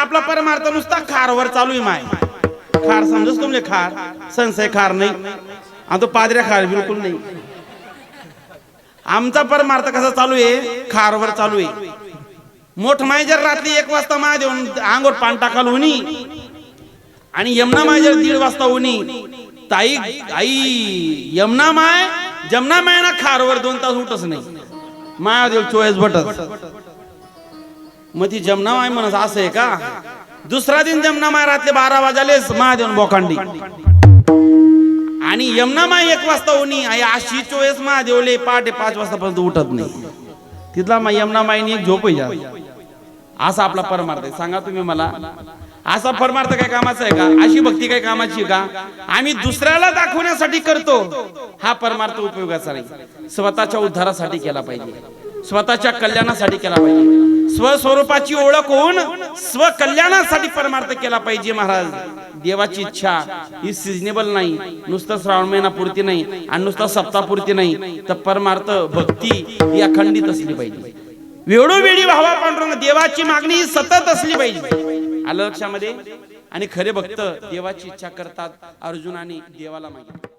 आपला परमार्थ नुसता खारवर चालू आहे माय. खार समजस तुमले, खार संशय खार नाही आणि तो पादऱ्या खार बिलकुल नाही. आमचा परमार्थ कसा चालू आहे, खारवर चालू आहे. मोठ माय जर रात्री 1 वाजता माय देऊन अंगोर पान टाकाल होणी आणि यमुना माय जर 1:30 वाजता होणी, ताई आई यमुना माय जमुना माय ना खारवर 2 तास उठच नाही. माया देव 24 बटच. मग ती जमुना माय म्हणत असं आहे का. दुसरा दिन जमुना माय रात्री 12 वाजालेच महादेवन बोकांडी आणि यमुना माय 1 वाजता होणी. आई अशी 24 महादेवले पहाटे 5 वाजतापर्यंत उठत नाही. तिथला यमुना मायनी एक झोप आहे. असा आपला परमार्थ आहे. सांगा तुम्ही मला, असा परमार्थ काय कामाचा आहे का. अशी भक्ती काय कामाची का. आम्ही दुसऱ्याला दाखवण्यासाठी करतो, हा परमार्थ उपयोगाचा नाही. स्वतःच्या उद्धारासाठी केला पाहिजे, स्वतःच्या कल्याणासाठी केला पाहिजे. स्वस्वरूपाची ओळख होऊन स्वकल्याणासाठी परमार्थ केला पाहिजे. महाराज, देवाची इच्छा ही सिजनेबल नाही, नुसतं श्रावण महिना पुरती नाही आणि नुसतं सप्ताहपुरती नाही, तर परमार्थ भक्ती ही अखंडित असली पाहिजे. वेळोवेळी व्हावा पांडुरंग, देवाची मागणी ही सतत असली पाहिजे. आलं लक्षामध्ये. आणि खरे भक्त देवाची इच्छा करतात. अर्जुनाने देवाला मागितलं.